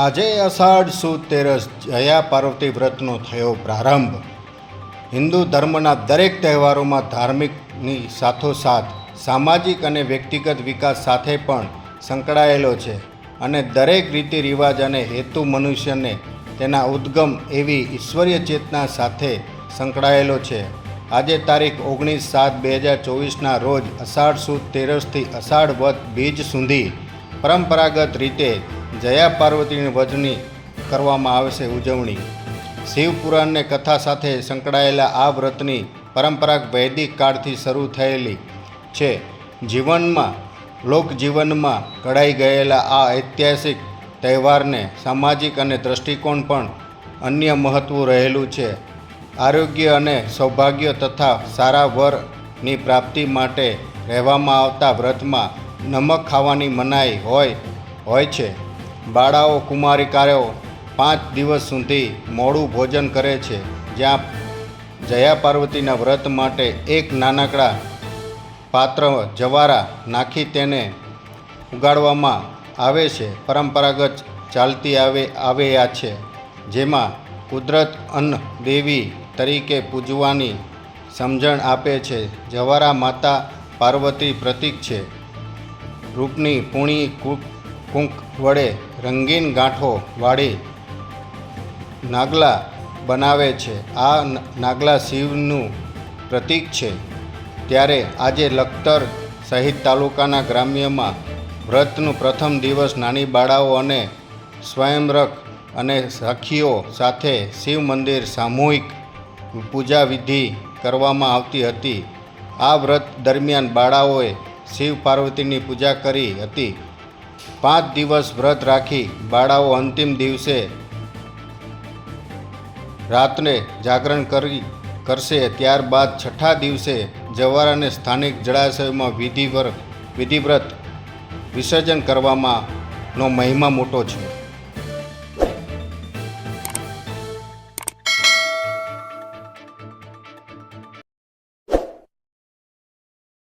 આજે અષાઢ સુદ તેરસ જયા પાર્વતી વ્રતનો થયો પ્રારંભ। હિન્દુ ધર્મના દરેક તહેવારોમાં ધાર્મિકની સાથોસાથ સામાજિક અને વ્યક્તિગત વિકાસ સાથે પણ સંકળાયેલો છે અને દરેક રીતિ રિવાજ અને હેતુ મનુષ્યને તેના ઉદ્ગમ એવી ઈશ્વરીય ચેતના સાથે સંકળાયેલો છે। આજે તારીખ 19/7/2024ના રોજ અષાઢ સુદ તેરસથી અષાઢ વદ બીજ સુધી પરંપરાગત રીતે જયા પાર્વતીની વ્રતની કરવામાં આવશે ઉજવણી। શિવપુરાણને કથા સાથે સંકળાયેલા આ વ્રતની પરંપરા વૈદિક કાળથી શરૂ થયેલી છે। લોકજીવનમાં ઘડાઈ ગયેલા આ ઐતિહાસિક તહેવારને સામાજિક અને દૃષ્ટિકોણ પણ અન્ય મહત્વ રહેલું છે। આરોગ્ય અને સૌભાગ્ય તથા સારા વરની પ્રાપ્તિ માટે રહેવામાં આવતા વ્રતમાં નમક ખાવાની મનાઈ હોય છે। બાળાઓ કુમારિકાઓ 5 દિવસ સુધી મોડું ભોજન કરે છે। જ્યાં જયા પાર્વતીના વ્રત માટે એક નાનકડા પાત્ર જવારા નાખી તેને ઉગાડવામાં આવે છે। પરંપરાગત ચાલતી આવ્યા છે, જેમાં કુદરત અન્ન દેવી તરીકે પૂજવાની સમજણ આપે છે। જવારા માતા પાર્વતી પ્રતીક છે। રૂપની પૂણી કુંક વડે રંગીન ગાંઠો વાળી નાગલા બનાવે છે। આ નાગલા શિવનું પ્રતીક છે। ત્યારે આજે લખતર સહિત તાલુકાના ગ્રામ્યમાં વ્રતનું પ્રથમ દિવસ નાની બાળાઓ અને સ્વયંવરક અને સખીઓ સાથે શિવ મંદિર સામૂહિક પૂજા વિધિ કરવામાં આવતી હતી। આ વ્રત દરમિયાન બાળાઓએ શિવ પાર્વતીની પૂજા કરી હતી। 5 દિવસ વ્રત રાખી બાળાઓ અંતિમ દિવસે રાત્રે જાગરણ કરશે। ત્યારબાદ છઠ્ઠા દિવસે જવારાને સ્થાનિક જળાશયોમાં વિધિવ્રત વિસર્જન કરવાનો મહિમા મોટો છે।